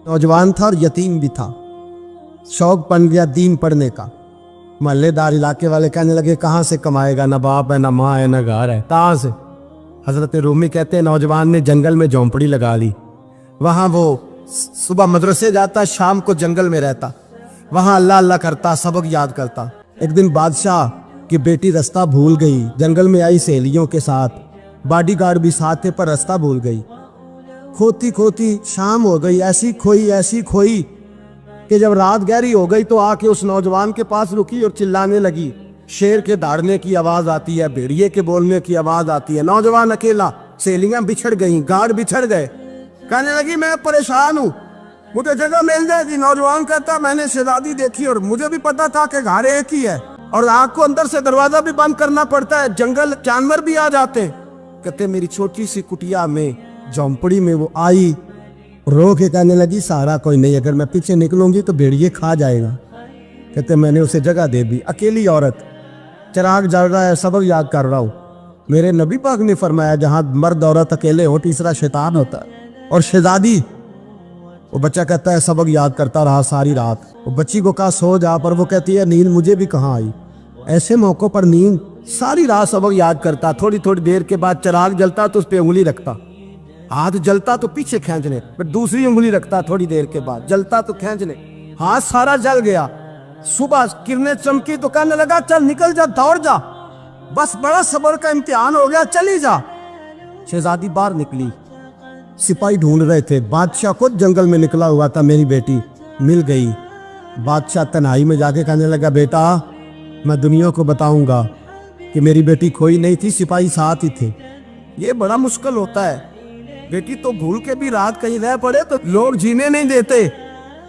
नौजवान था और यतीम भी था। शौक बन गया दीन पढ़ने का। मोहल्लेदार इलाके वाले कहने लगे कहाँ से कमाएगा, ना बाप है ना माँ है ना घर है, कहाँ से। हजरत रूमी कहते हैं नौजवान ने जंगल में झोंपड़ी लगा ली। वहाँ वो सुबह मदरसे जाता, शाम को जंगल में रहता, वहाँ अल्लाह अल्लाह करता, सबक याद करता। एक दिन बादशाह की बेटी रास्ता भूल गई, जंगल में आई सहेलियों के साथ, बॉडीगार्ड भी साथ थे पर रास्ता भूल गई। खोती खोती शाम हो गई, ऐसी खोई कि जब रात गहरी हो गई तो आके उस नौजवान के पास रुकी और चिल्लाने लगी। शेर के दहाड़ने की आवाज आती है, भेड़िए के बोलने की आवाज आती है। नौजवान अकेला, सहेलियां बिछड़ गई, गार्ड बिछड़ गए। कहने लगी मैं परेशान हूँ, मुझे जगह मिल जाएगी। नौजवान कहता मैंने शहजादी देखी और मुझे भी पता था कि घर एक ही है और आग को अंदर से दरवाजा भी बंद करना पड़ता है, जंगल जानवर भी आ जाते। कहते मेरी छोटी सी कुटिया में झोंपड़ी में वो आई, रो के कहने लगी सहारा कोई नहीं, अगर मैं पीछे निकलूंगी तो भेड़िए खा जाएगा। कहते मैंने उसे जगह दे दी। अकेली औरत, चिराग जल रहा है, सबक याद कर रहा हूँ। मेरे नबी पाक ने फरमाया जहां मर्द औरत अकेले हो तीसरा शैतान होता है। और शहजादी, वो बच्चा कहता है सबक याद करता रहा सारी रात। वो बच्ची को कहा सो जा, पर वो कहती है नींद मुझे भी कहाँ आई। ऐसे मौकों पर नींद, सारी रात सबक याद करता। थोड़ी थोड़ी देर के बाद चिराग जलता तो उस पर उंगली रखता, हाथ जलता तो पीछे खींचने, फिर दूसरी उंगली रखता, थोड़ी देर के बाद जलता तो खींचने, हाथ सारा जल गया। सुबह किरणें चमकी तो कहने लगा चल निकल जा, दौड़ जा, बस बड़ा सब्र का इम्तिहान हो गया, चली जा। शहजादी बाहर निकली, सिपाही ढूंढ रहे थे। बादशाह खुद जंगल में निकला हुआ था, मेरी बेटी मिल गई। बादशाह तन्हाई में जाके कहने लगा बेटा मैं दुनिया को बताऊंगा कि मेरी बेटी खोई नहीं थी, सिपाही साथ ही थे। ये बड़ा मुश्किल होता है, बेटी तो भूल के भी रात कहीं रह पड़े तो लोग जीने नहीं देते,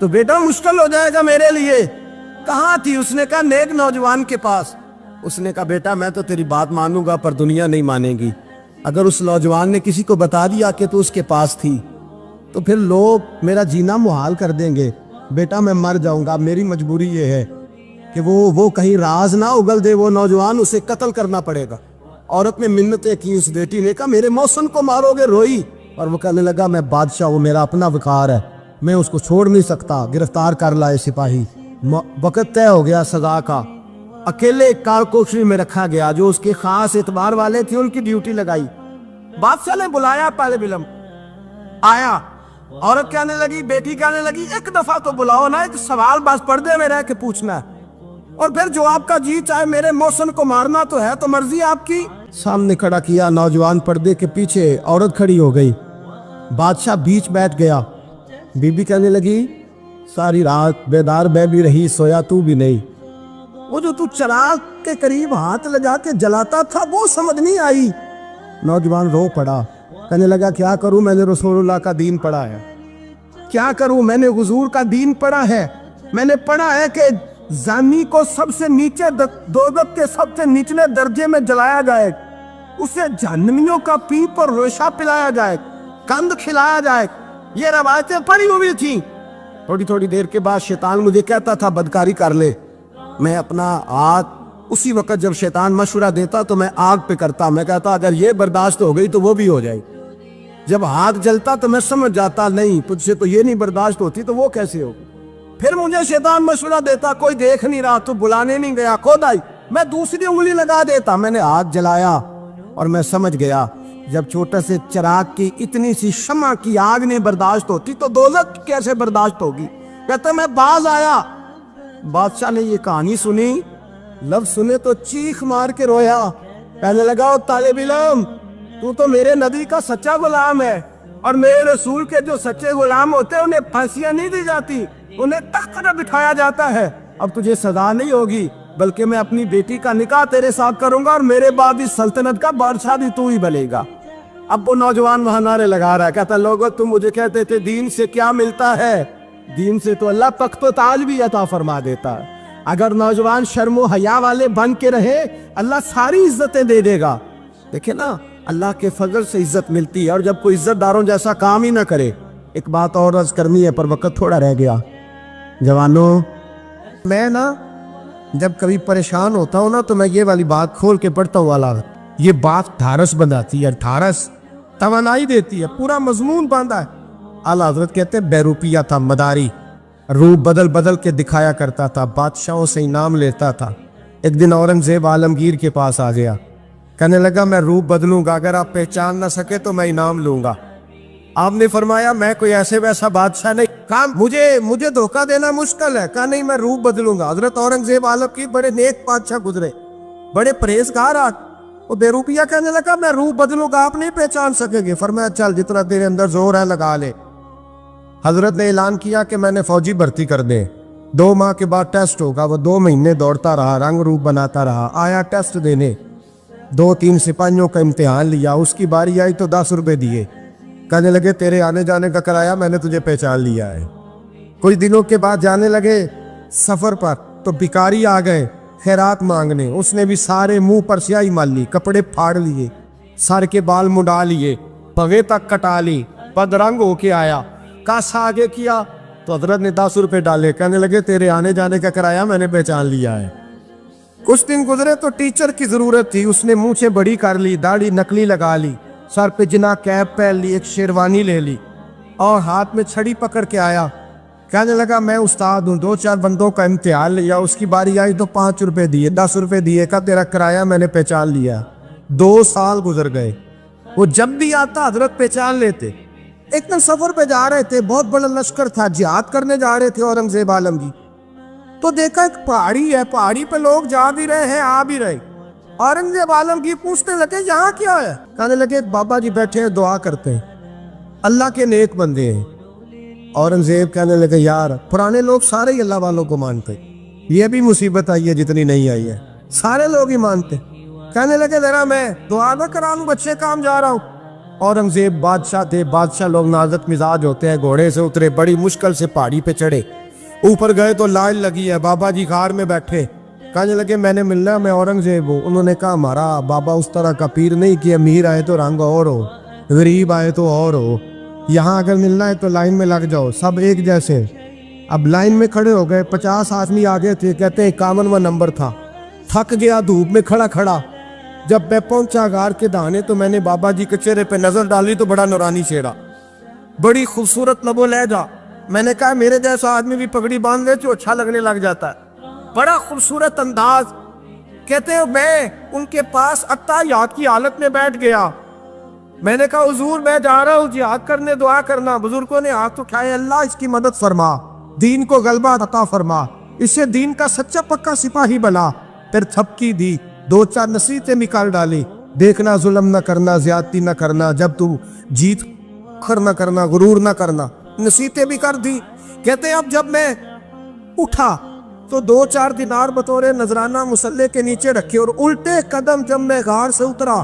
तो बेटा मुश्किल हो जाएगा मेरे लिए। कहाँ थी? उसने कहा नेक नौजवान के पास। उसने कहा बेटा मैं तो तेरी बात मानूंगा पर दुनिया नहीं मानेगी। अगर उस नौजवान ने किसी को बता दिया कि तू उसके पास थी तो फिर लोग मेरा जीना मुहाल कर देंगे। बेटा मैं मर जाऊंगा, मेरी मजबूरी ये है कि वो कहीं राज ना उगल दे वो नौजवान, उसे कत्ल करना पड़ेगा। औरत ने मिन्नतें की, उस बेटी ने कहा मेरे मौसम को मारोगे, रोई। और वो कहने लगा मैं बादशाह, वो मेरा अपना वकार है, मैं उसको छोड़ नहीं सकता। गिरफ्तार कर लाए सिपाही। वक्त तय हो गया सजा का। अकेले कारकोशरी में रखा गया, जो उसके खास एतबार वाले थे उनकी ड्यूटी लगाई। बादशाह ने बुलाया, पहले विलम आया। औरत कहने लगी, बेटी कहने लगी एक दफा तो बुलाओ ना, एक सवाल बस पर्दे में रह के पूछना है और फिर जो आपका जी चाहे, मेरे मौसम को मारना तो है, तो मर्जी आपकी। सामने खड़ा किया, नौजवान पर्दे के पीछे, औरत खड़ी हो गई। बादशाह बीच बैठ गया। बीबी कहने लगी सारी रात बेदार मैं भी रही, सोया तू भी नहीं। वो जो तू चिराग के करीब हाथ लगा के जलाता था वो समझ नहीं आई। नौजवान रो पड़ा, कहने लगा क्या करूं, मैंने रसूलुल्लाह का दीन पढ़ा है, क्या करूं, मैंने हुजूर का दीन पढ़ा है। मैंने पढ़ा है कि जानी को सबसे नीचे दोज़ख के सबसे निचले दर्जे में जलाया जाए, उसे जहन्नमियों का पीप और रेशा पिलाया जाए, कंद खिलाया जाए। ये रवायतें पड़ी हुई थी। थोड़ी थोड़ी देर के बाद शैतान मुझे कहता था बदकारी कर ले। मैं अपना हाथ उसी वक्त जब शैतान मशवरा देता तो मैं आग पे करता। मैं कहता अगर ये बर्दाश्त हो गई तो वो भी हो जाएगी। जब हाथ जलता तो मैं समझ जाता नहीं तुझसे तो ये नहीं बर्दाश्त होती तो वो कैसे होगी। फिर मुझे शैतान मशवरा देता कोई देख नहीं रहा तो बुलाने नहीं गया, खुद आई, मैं दूसरी उंगली लगा देता। मैंने हाथ जलाया और मैं समझ गया जब छोटे से चिराग की इतनी सी शमा की आग नहीं बर्दाश्त होती तो दोज़ख कैसे बर्दाश्त होगी। कहता मैं बाज आया। बादशाह ने ये कहानी सुनी, लफ्ज सुने तो चीख मार के रोया। कहने लगा तालिब इल्म तू तो मेरे नबी का सच्चा गुलाम है और मेरे रसूल के जो सच्चे गुलाम होते हैं उन्हें फांसियां नहीं दी जाती, उन्हें तख्त पर बिठाया जाता है। अब तुझे सजा नहीं होगी बल्कि मैं अपनी बेटी का निकाह तेरे साथ करूंगा और मेरे बाद इस सल्तनत का बादशाह भी तू ही बनेगा। अब वो नौजवान वहां नारे लगा रहा है, कहता लोगों तुम मुझे कहते थे दीन से क्या मिलता है, दीन से तो अल्लाह तख्त व ताज भी अता फरमा देता है। अगर नौजवान शर्मो हया वाले बन के रहे अल्लाह सारी इज्जतें दे देगा। देखे ना अल्लाह के फजल से इज्जत मिलती है और जब कोई इज्जतदारों जैसा काम ही ना करे। एक बात और अर्ज करनी है पर वक्त थोड़ा रह गया। जवानों मैं ना जब कभी परेशान होता हूँ ना तो मैं ये वाली बात खोल के पढ़ता हूँ वाला, ये बात ढारस बनाती है, ढारस तवानाई देती है, पूरा मजमून बांधा है। आला हजरत कहते बेरूपिया था, मदारी, रूप बदल बदल के दिखाया करता था, बादशाहों से इनाम लेता था। एक दिन औरंगजेब आलमगीर के पास आ गया, कहने लगा मैं रूप बदलूंगा, अगर आप पहचान ना सके तो मैं इनाम लूंगा। आपने फरमाया मैं कोई ऐसे वैसा बादशाह नहीं, कहा मुझे धोखा देना मुश्किल है, कहा नहीं मैं रूप बदलूंगा। हजरत औरंगजेब आलमगीर बड़े नेक बादशाह गुजरे, बड़े परहेजगार। वो बेरूपिया कहने लगा मैं रूप बदलूंगा, आप नहीं पहचान सकेंगे। फरमाया चल जितना तेरे अंदर जोर है लगा ले। हजरत ने ऐलान किया कि मैंने फौजी भर्ती कर दे, 2 माह के बाद टेस्ट होगा। वो 2 महीने दौड़ता रहा, रंग रूप बनाता रहा, आया टेस्ट देने, 2-3 सिपाहियों का इम्तिहान लिया, उसकी बारी आई तो 10 रुपए दिए, कहने लगे तेरे आने जाने का किराया, मैंने तुझे पहचान लिया है। कुछ दिनों के बाद जाने लगे सफर पर, तो भिखारी आ गए खैरात मांगने। उसने भी सारे मुंह पर स्याही मार ली, कपड़े फाड़ लिए, सर के बाल मुंडा लिए, भवे तक कटा ली, बदरंग होके आया। कासा आगे किया तो हजरत ने 10 रुपए डाले, कहने लगे तेरे आने जाने का किराया मैंने पहचान लिया है। कुछ दिन गुजरे तो टीचर की जरूरत थी, उसने मूंछें बड़ी कर ली, दाढ़ी नकली लगा ली, सर पे जिना कैप पहन ली, एक शेरवानी ले ली और हाथ में छड़ी पकड़ के आया। कहने लगा मैं उस्ताद हूँ, 2-4 बंदों का इम्तिहान लिया, उसकी बारी आई तो 5 रुपए दिए, 10 रुपए दिए, का तेरा किराया मैंने पहचान लिया। 2 साल गुजर गए, वो जब भी आता हजरत पहचान लेते। एक दिन सफर पे जा रहे थे, बहुत बड़ा लश्कर था, जिहाद करने जा रहे थे औरंगजेब आलमगीर। तो देखा एक पहाड़ी है, पहाड़ी पे लोग जा भी रहे हैं आ भी रहे। औरंगजेब आलमगीर पूछने लगे यहाँ क्या है? कहने लगे बाबा जी बैठे हैं दुआ करते हैं, अल्लाह के नेक बंदे हैं। औरंगजेब कहने लगे यार पुराने लोग सारे ही अल्लाह वालों को मानते, ये भी मुसीबत आई है जितनी नहीं आई है, सारे लोग ही मानते। कहने लगे जरा मैं दुआ ना करा लूं, बच्चे काम जा रहा हूँ। औरंगजेब बादशाह थे, बादशाह लोग नाजुक मिजाज होते हैं, घोड़े से उतरे, बड़ी मुश्किल से पहाड़ी पे चढ़े, ऊपर गए तो लाइन लगी है, बाबा जी कार में बैठे। कहने लगे मैंने मिलना है, मैं औरंगजेब हूँ। उन्होंने कहा हमारा बाबा उस तरह का पीर नहीं कि अमीर आए तो रंग और हो, गरीब आए तो और हो, यहाँ अगर मिलना है तो लाइन में लग जाओ, सब एक जैसे। अब लाइन में खड़े हो गए, 50 आदमी आगे थे, कहते हैं 51वां नंबर था। थक गया धूप में खड़ा खड़ा, जब मैं पहुंचा गार के दाने तो मैंने बाबा जी के चेहरे पे नजर डाली तो बड़ा नूरानी चेहरा, बड़ी खूबसूरत लबो लहजा। मैंने कहा मेरे जैसा आदमी भी पगड़ी बांध ले तो अच्छा लगने लग जाता है, बड़ा खूबसूरत अंदाज। कहते हैं मैं उनके पास अत्ताहियात की हालत में बैठ गया। मैंने कहा हुजूर मैं जा रहा हूँ जिहाद करने, दुआ करना। बुजुर्गों ने हाथ उठाए, अल्लाह इसकी मदद फरमा, दीन को गलबा अता फरमा, इससे दीन का सच्चा पक्का सिपाही बना। फिर थपकी दी, 2-4 नसीहतें निकाल डाली, देखना जुल्म न करना, ज्यादती न करना, जब तू जीत खर न करना, गुरूर न करना, नसीहतें भी कर दी। कहते अब जब मैं उठा तो 2-4 दिनार बतौरे नजराना मुसल्ले के नीचे रखे, और उल्टे कदम जब मैं गार से उतरा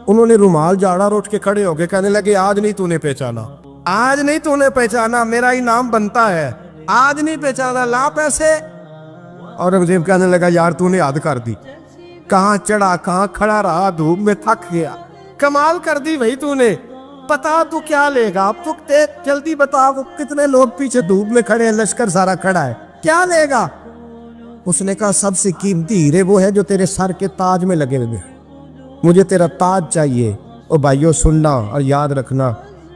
उन्होंने रुमाल झाड़ा और उठ के खड़े हो गए। कहने लगे आज नहीं तूने पहचाना, आज नहीं तूने पहचाना, मेरा इनाम बनता है, आज नहीं पहचाना, ला पैसे। औरंगजेब कहने लगा यार तूने हद कर दी, कहाँ चढ़ा कहाँ खड़ा रहा, धूप में थक गया, कमाल कर दी भाई तूने। बता तू क्या लेगा, अब तू जल्दी बता, वो कितने लोग पीछे धूप में खड़े हैं, लश्कर सारा खड़ा है, क्या लेगा? उसने कहा सबसे कीमती हीरे वो है जो तेरे सर के ताज में लगे हुए, मुझे तेरा ताज चाहिए। ओ भाइयों सुनना और याद रखना,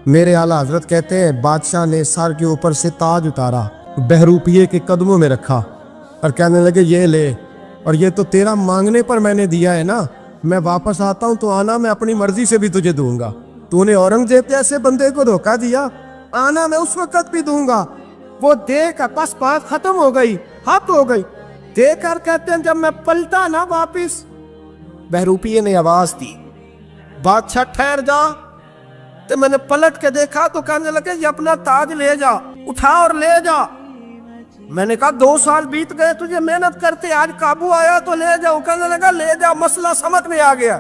मेरे आला हजरत कहते हैं बादशाह ने सर के ऊपर से ताज उतारा, बहरूपिये के कदमों में रखा और कहने लगे ये ले, और ये तो तेरा मांगने पर मैंने दिया है ना, मैं वापस आता हूँ तो आना, मैं अपनी मर्जी से भी तुझे दूंगा। तूने औरंगजेब जैसे बंदे को धोखा दिया, आना मैं उस वक्त भी दूंगा। वो देख बस बात खत्म हो गई, हद हो गई। देखकर कहते हैं जब मैं पलटा ना वापिस, बहरूपिये ने आवाज दी बादशाह ठहर जा। तो मैंने पलट के देखा तो कहने लगे ये अपना ताज ले जा, उठा और ले जा। मैंने कहा 2 साल बीत गए तुझे मेहनत करते, आज काबू आया तो ले जाओ। कहने लगा ले जा, मसला समझ में आ गया।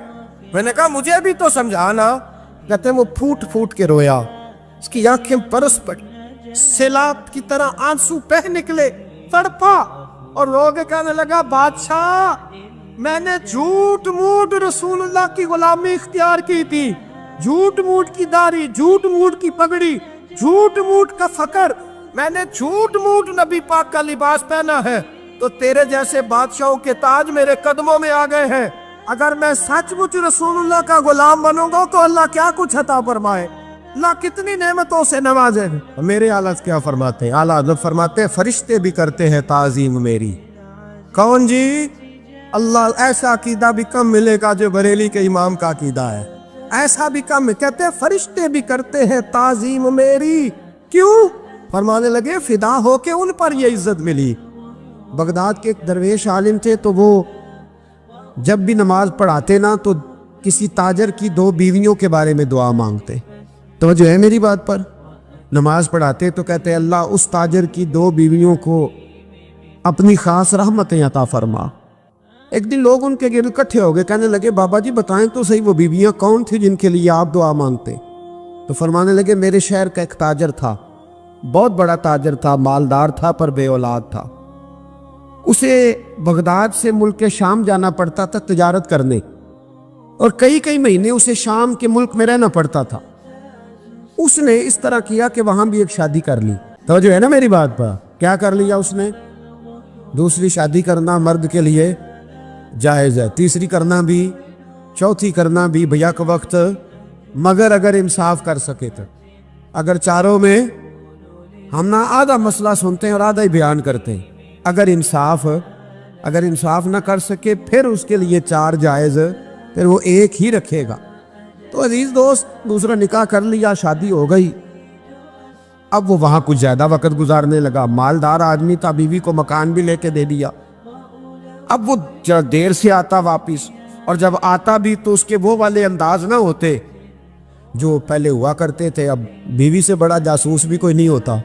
मैंने कहा मुझे भी तो समझाना। कहते वो फूट फूट के रोया, उसकी आंखें बरस पड़ी, सैलाब की तरह आंसू बह निकले, तड़पा और लोग कहने लगा बादशाह मैंने झूठ मूठ रसूलुल्लाह की गुलामी इख्तियार की थी, झूठ मूठ की दाढ़ी, झूठ मूठ की पगड़ी, झूठ मूठ का फकर, मैंने झूठ मूठ नबी पाक का लिबास पहना है, तो तेरे जैसे बादशाहों के ताज मेरे कदमों में आ गए हैं। अगर मैं सचमुच रसूलुल्लाह का गुलाम बनूंगा तो अल्लाह क्या कुछ अता फरमाए। اللہ کتنی نعمتوں سے نوازے. میرے اعلیٰ کیا فرماتے ہیں؟ اعلیٰ حضرت فرماتے ہیں فرشتے بھی کرتے ہیں تعظیم میری. کون جی؟ اللہ. ایسا عقیدہ بھی کم ملے گا جو بریلی کے امام کا عقیدہ ہے. ایسا بھی کم. کہتے ہیں فرشتے بھی کرتے ہیں تعظیم میری. کیوں؟ فرمانے لگے فدا ہو کے ان پر یہ عزت ملی. بغداد کے ایک درویش عالم تھے، تو وہ جب بھی نماز پڑھاتے نا تو کسی تاجر کی 2 بیویوں کے بارے میں دعا مانگتے. توجہ ہے میری بات پر؟ نماز پڑھاتے تو کہتے اللہ اس تاجر کی 2 بیویوں کو اپنی خاص رحمتیں عطا فرما. ایک دن لوگ ان کے گرد اکٹھے ہو گئے، کہنے لگے بابا جی بتائیں تو صحیح وہ بیویاں کون تھی جن کے لیے آپ دعا مانگتے؟ تو فرمانے لگے میرے شہر کا ایک تاجر تھا، بہت بڑا تاجر تھا، مالدار تھا پر بے اولاد تھا. اسے بغداد سے ملک شام جانا پڑتا تھا تجارت کرنے، اور کئی مہینے اسے شام کے ملک میں رہنا پڑتا تھا. اس نے اس طرح کیا کہ وہاں بھی ایک شادی کر لی. توجہ ہے نا میری بات پر؟ کیا کر لیا اس نے؟ دوسری شادی کرنا مرد کے لیے جائز ہے، تیسری کرنا بھی، چوتھی کرنا بھی بھیا کا وقت، مگر اگر انصاف کر سکے تو. اگر چاروں میں ہم نہ آدھا مسئلہ سنتے ہیں اور آدھا ہی بیان کرتے ہیں. اگر انصاف نہ کر سکے پھر اس کے لیے 4 جائز، پھر وہ ایک ہی رکھے گا. تو عزیز دوست دوسرا نکاح کر لیا، شادی ہو گئی. اب وہ وہاں کچھ زیادہ وقت گزارنے لگا. مالدار آدمی تھا، بیوی کو مکان بھی لے کے دے دیا. اب وہ دیر سے آتا واپس، اور جب آتا بھی تو اس کے وہ والے انداز نہ ہوتے جو پہلے ہوا کرتے تھے. اب بیوی سے بڑا جاسوس بھی کوئی نہیں ہوتا،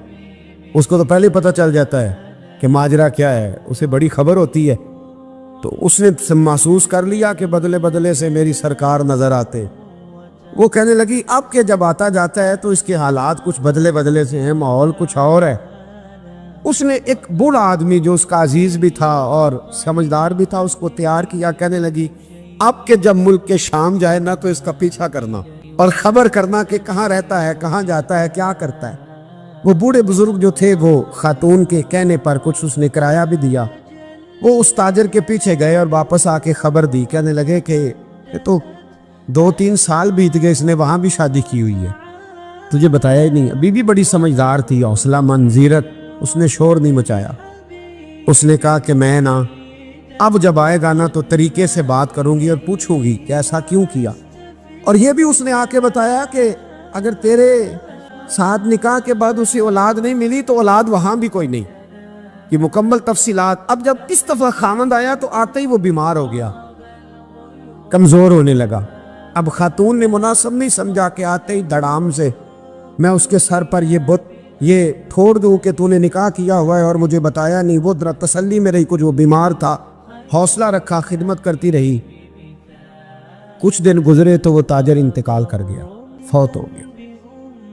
اس کو تو پہلے پتہ چل جاتا ہے کہ ماجرا کیا ہے، اسے بڑی خبر ہوتی ہے. تو اس نے محسوس کر لیا کہ بدلے بدلے سے میری سرکار نظر آتے. وہ کہنے لگی اب کہ جب آتا جاتا ہے تو اس کے حالات کچھ بدلے بدلے سے ہیں، ماحول کچھ اور ہے. اس نے ایک بوڑھا آدمی جو اس کا عزیز بھی تھا اور سمجھدار بھی تھا اس کو تیار کیا. کہنے لگی اب کہ جب ملک کے شام جائے نا تو اس کا پیچھا کرنا اور خبر کرنا کہ کہاں رہتا ہے، کہاں جاتا ہے، کیا کرتا ہے. وہ بوڑھے بزرگ جو تھے وہ خاتون کے کہنے پر کچھ اس نے کرایہ بھی دیا. وہ اس تاجر کے پیچھے گئے اور واپس آ کے خبر دی. کہنے لگے کہ یہ تو 2-3 سال بیت گئے، اس نے وہاں بھی شادی کی ہوئی ہے، تجھے بتایا ہی نہیں. بیوی بڑی سمجھدار تھی، حوصلہ مند، زیرک، اس نے شور نہیں مچایا. اس نے کہا کہ میں نا اب جب آئے گا نا تو طریقے سے بات کروں گی اور پوچھوں گی کہ ایسا کیوں کیا. اور یہ بھی اس نے آ کے بتایا کہ اگر تیرے ساتھ نکاح کے بعد اسے اولاد نہیں ملی تو اولاد وہاں بھی کوئی نہیں. یہ مکمل تفصیلات. اب جب اس دفعہ خامند آیا تو آتے ہی وہ بیمار ہو گیا، کمزور ہونے لگا. اب خاتون نے مناسب نہیں سمجھا کہ آتے ہی دھڑام سے میں اس کے سر پر یہ بت یہ ٹھوڑ دوں کہ تو نے نکاح کیا ہوا ہے اور مجھے بتایا نہیں. وہ ذرا تسلی میں رہی، کچھ وہ بیمار تھا، حوصلہ رکھا، خدمت کرتی رہی. کچھ دن گزرے تو وہ تاجر انتقال کر گیا، فوت ہو گیا.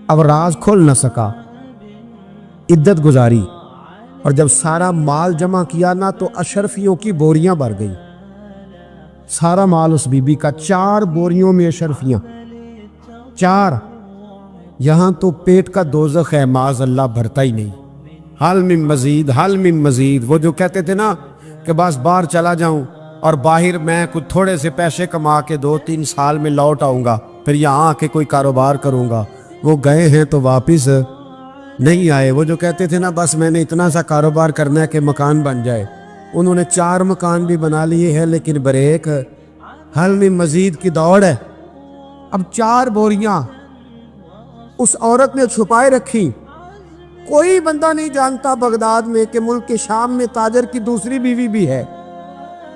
اب راز کھل نہ سکا، عدت گزاری، اور جب سارا مال جمع کیا نا تو اشرفیوں کی بوریاں بھر گئی. سارا مال اس بی بی کا، 4 بوریوں میں اشرفیاں، 4. یہاں تو پیٹ کا دوزخ ہے، معاذ اللہ، بھرتا ہی نہیں. حل من مزید، حل من مزید. وہ جو کہتے تھے نا کہ بس باہر چلا جاؤں اور باہر میں کچھ تھوڑے سے پیسے کما کے 2-3 سال میں لوٹ آؤں گا، پھر یہاں آ کے کوئی کاروبار کروں گا. وہ گئے ہیں تو واپس نہیں آئے. وہ جو کہتے تھے نا بس میں نے اتنا سا کاروبار کرنا ہے کہ مکان بن جائے، انہوں نے 4 مکان بھی بنا لیے ہیں، لیکن بریک حل میں مزید کی دوڑ ہے. اب 4 بوریاں اس عورت نے چھپائے رکھی. کوئی بندہ نہیں جانتا بغداد میں کہ ملک کے شام میں تاجر کی دوسری بیوی بھی ہے.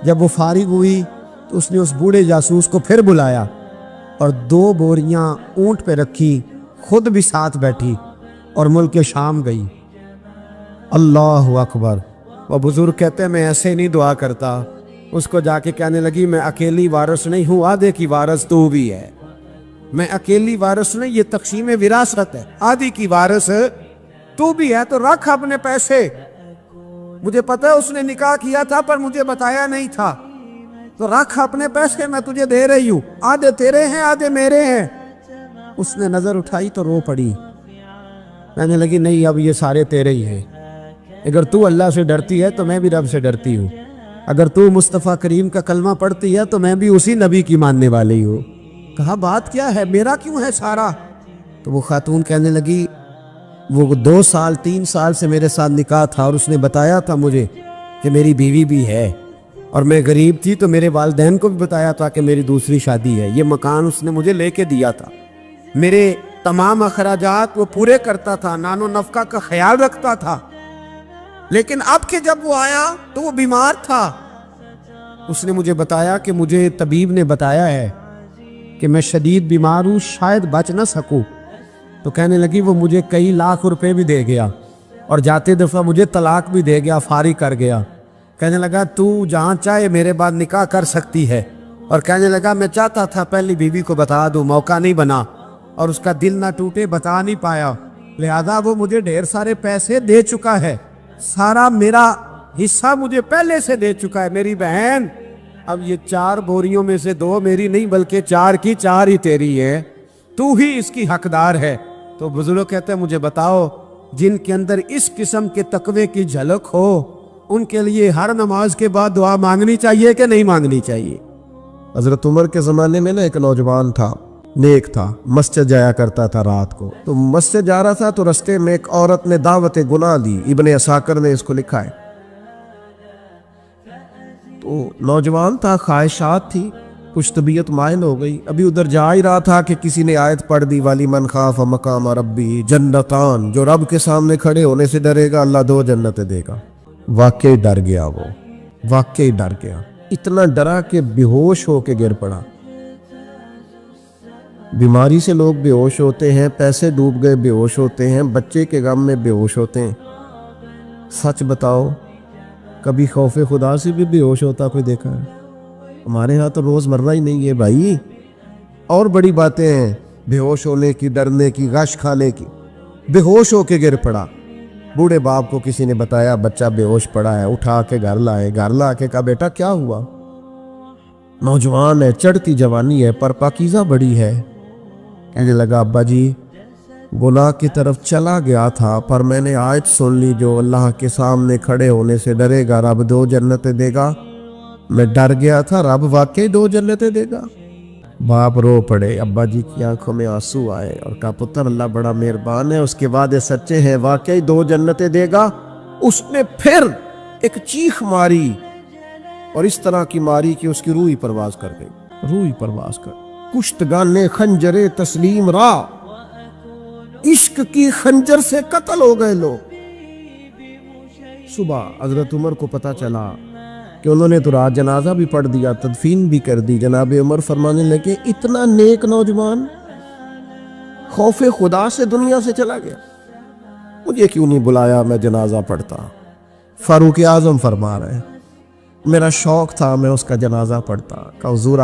جب وہ فارغ ہوئی تو اس نے اس بوڑھے جاسوس کو پھر بلایا اور 2 بوریاں اونٹ پہ رکھی، خود بھی ساتھ بیٹھی اور ملک شام گئی. اللہ اکبر. وہ بزرگ کہتے ہیں میں ایسے نہیں دعا کرتا. اس کو جا کے کہنے لگی میں اکیلی وارث نہیں ہوں، آدھے کی وارث تو بھی ہے. میں اکیلی وارث نہیں، یہ تقسیم وراثت ہے، آدھی کی وارث تو بھی ہے. تو رکھ اپنے پیسے، مجھے پتہ ہے اس نے نکاح کیا تھا پر مجھے بتایا نہیں تھا، تو رکھ اپنے پیسے، میں تجھے دے رہی ہوں، آدھے تیرے ہیں آدھے میرے ہیں. اس نے نظر اٹھائی تو رو پڑی. کہنے لگی نہیں اب یہ سارے تیرے ہی ہیں. اگر تو اللہ سے ڈرتی ہے تو میں بھی رب سے ڈرتی ہوں. اگر تو مصطفیٰ کریم کا کلمہ پڑھتی ہے تو میں بھی اسی نبی کی ماننے والی ہوں. کہا بات کیا ہے، میرا کیوں ہے سارا؟ تو تو وہ خاتون کہنے لگی وہ 2 سال 3 سال سے میرے ساتھ نکاح تھا اور اس نے بتایا تھا مجھے کہ میری بیوی بھی ہے اور میں غریب تھی تو میرے والدین کو بھی بتایا تھا کہ میری دوسری شادی ہے. یہ مکان اس نے مجھے لے کے دیا تھا, میرے تمام اخراجات وہ پورے کرتا تھا, نان و نفقہ کا خیال رکھتا تھا. لیکن اب کہ جب وہ آیا تو وہ بیمار تھا. اس نے مجھے بتایا کہ مجھے طبیب نے بتایا ہے کہ میں شدید بیمار ہوں, شاید بچ نہ سکوں. تو کہنے لگی وہ مجھے کئی لاکھ روپے بھی دے گیا اور جاتے دفعہ مجھے طلاق بھی دے گیا, فارغ کر گیا. کہنے لگا تو جہاں چاہے میرے بعد نکاح کر سکتی ہے. اور کہنے لگا میں چاہتا تھا پہلی بیوی کو بتا دوں, موقع نہیں بنا اور اس کا دل نہ ٹوٹے, بتا نہیں پایا. لہذا وہ مجھے ڈھیر سارے پیسے دے چکا ہے, سارا میرا حصہ مجھے پہلے سے دے چکا ہے. میری بہن اب یہ 4 بوریوں میں سے 2 میری نہیں بلکہ 4 کی 4 ہی تیری ہے, تو ہی اس کی حقدار ہے. تو بزرگ کہتے ہیں مجھے بتاؤ جن کے اندر اس قسم کے تقوی کی جھلک ہو ان کے لیے ہر نماز کے بعد دعا مانگنی چاہیے کہ نہیں مانگنی چاہیے؟ حضرت عمر کے زمانے میں نا ایک نوجوان تھا, نیک تھا, مسجد جایا کرتا تھا رات کو. تو مسجد جا رہا تھا تو رستے میں ایک عورت نے دعوت گناہ دی. ابن عساکر نے اس کو لکھا ہے. تو نوجوان تھا, خواہشات تھی, کچھ طبیعت مائل ہو گئی. ابھی ادھر جا ہی رہا تھا کہ کسی نے آیت پڑھ دی والی من خاف مقام ربی جنتان, جو رب کے سامنے کھڑے ہونے سے ڈرے گا اللہ 2 جنتیں دے گا. واقعی ڈر گیا, وہ واقعی ڈر گیا. اتنا ڈرا کہ بے ہوش ہو کے گر پڑا. بیماری سے لوگ بے ہوش ہوتے ہیں, پیسے ڈوب گئے بے ہوش ہوتے ہیں, بچے کے غم میں بے ہوش ہوتے ہیں. سچ بتاؤ کبھی خوف خدا سے بھی بے ہوش ہوتا کوئی دیکھا ہے؟ ہمارے ہاں تو روز مرہ ہی نہیں ہے بھائی. اور بڑی باتیں ہیں بے ہوش ہونے کی, ڈرنے کی, غش کھانے کی. بے ہوش ہو کے گر پڑا. بوڑھے باپ کو کسی نے بتایا بچہ بے ہوش پڑا ہے, اٹھا کے گھر لائے. گھر لا کے کہا بیٹا کیا ہوا؟ نوجوان ہے, چڑھتی جوانی ہے, پر پاکیزہ بڑی ہے. کہنے لگا ابا جی گناہ کی طرف چلا گیا تھا, پر میں نے آیت سن لی جو اللہ کے سامنے کھڑے ہونے سے ڈرے گا رب 2 جنتیں دے گا. میں ڈر گیا تھا, رب واقعی 2 جنتیں دے گا. باپ رو پڑے, ابا جی کی آنکھوں میں آنسو آئے اور کہا پتر اللہ بڑا مہربان ہے, اس کے وعدے سچے ہیں, واقعی 2 جنتیں دے گا. اس نے پھر ایک چیخ ماری اور اس طرح کی ماری کہ اس کی روح ہی پرواز کر گئی. روح ہی پرواز کر. کشتگانے خنجر تسلیم را, عشق کی خنجر سے قتل ہو گئے لوگ. صبح حضرت عمر کو پتا چلا کہ انہوں نے تو رات جنازہ بھی پڑھ دیا, تدفین بھی کر دی. جناب عمر فرمانے لگے اتنا نیک نوجوان خوف خدا سے دنیا سے چلا گیا, مجھے کیوں نہیں بلایا میں جنازہ پڑھتا. فاروق اعظم فرما رہے ہیں میرا شوق تھا میں اس کا جنازہ پڑھتا. کہ حضور